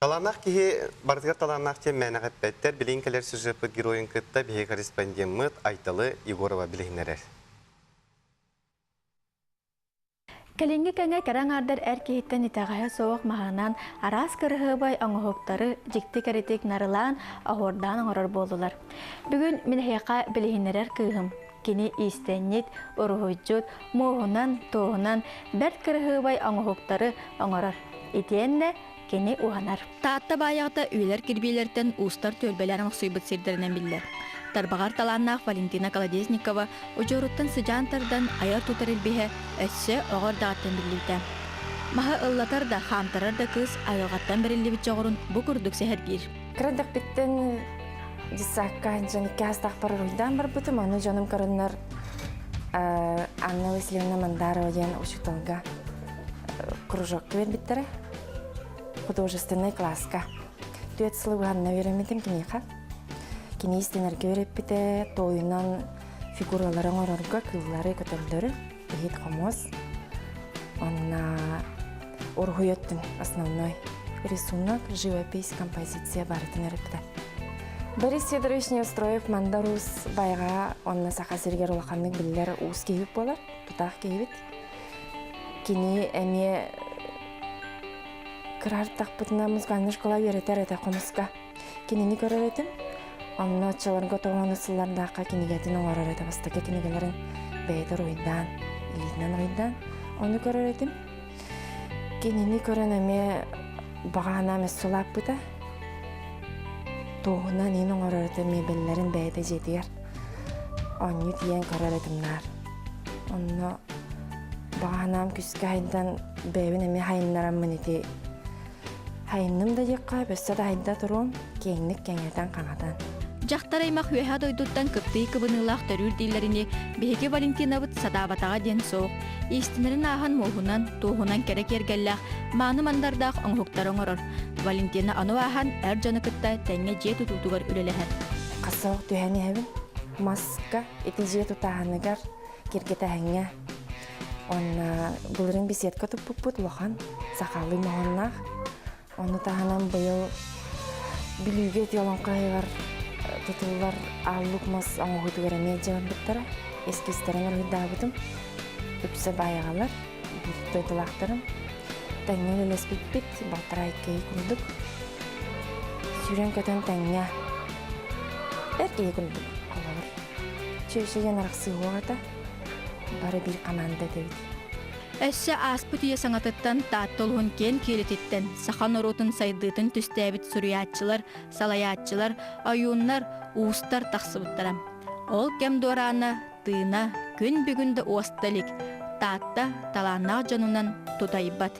Таланақ кеге бардығар таланақ тем мәні қаппәттер білейін кәлер сюжетпіт героин кытта бейе корреспондент Айталы Егорова білейінерер. Кәленгі кәңе кәрәң ардар әр кейттен итағая соғық мағанан арас кіріғыбай аңығықтары жекті кәретек нарылан ағордан аңырар болдылар. Бүгін мен хейқа білейінерер күйім. Кені истеннет, ұрғыджуд, моғынан, тоғынан бәрт кіріғыбай аңығықтары аңырар. Етенне кені уғанар. Таатта баяғыда үйлер кірбейлерден ұстар төлбелер мақсуйбыт сердерінен білдер. Тарбағар таланнақ Валентина Колодезникова ұжоруттан сыжантардан аяр тұтар елбеге өсі оғыр дағаттан білейді. Маға ұллатар да қамтарар да кыз айылғаттан бірілі біт жоғырын бұ күрдік сәхергер. Кіріндік біттен дисаққа және кәстақ барар ұйдан бар бұтым, оны жаным көрінер Анна Васильевна Мандарова ден ұшықталға кружок көвер біттірі. Художественный класска. Түйет сылы бұғанына вереметін кенеға. Кені істенерге вереппіте тойынан фигураларын орорға кыллары көтөлдөрі, бейт қомоз. Онна орғуйеттін основной рисунок, живопись, композиция барытын өріпті. Борис Федорович Неустроев Мандарус байға онна сақа сергер олақанның білілер уыз кейбіп болар, тұтақ кейбіт. Кені әме кырартақ бұтына мұзғаны школа веретер әті қомысқа. Кенені көрер етім. Онна чаларғы тоғаны сыллардаққа кенегетін оңарар әті бастықы кенегелерін бәйдір ойдан, елетінен ойдан. Оны көрер етім. Кенені көрен әме бағана әме сұлап бұта. Тоғынан ең оңарар әті мебеллерін бәйді жетігер. Оны тиен көрер етімнар. Оны бағанам күскі хайдан бәйбін әме хайынларам мінеті. Хайынным да жекқа бөссі да хайда тұруым кеңнік кәңерден қаңадан. Жақтар аймақ үйәға дойдуттан көптей кыбынылақ төрүр дейлеріне бейге Валентина бұт садабатаға ден соқ. Естінерін ағын моғынан, тоғынан керек ергелләқ, маны мандардақ оңғықтар оңырыр. Валентина ану ағын әр жаны күтті тәңе жет ұтутығыр үлеләхәр. Қасауық түйәне әбін, маска, еті жет ұтағанығар, кергеті әңе. Оны бұлырын бесет көтіп бұп-бұт лоқан, сақалы моғыннақ. Оны тағанан бұйыл білуге тиолон қайығар тұтылылар аллық мас аңғыды көрәме жауын бұттары. Ескестерін ұрғыда бұдым. Үпсі байығалар, бұттойдылақтырым. Тәңнен өлес бит-бит, балтыра еккейі күндік. Сүйрен көтен тәңне. Әркейі күндік қалауыр. Чөйшеген арақсы оғата, бары бір қаманды дейді. Әсі аспыт үйе саңатыттан тааттолғын кен келететтен, сақан оротын сайдытын түстәбіт сүріятчылар, салаятчылар, аюынлар, уыстар тақсыбыттарам. Ол кәм дораны, тыына, күн бүгінді осталик, таатта таланақ жанынан тұтайбат.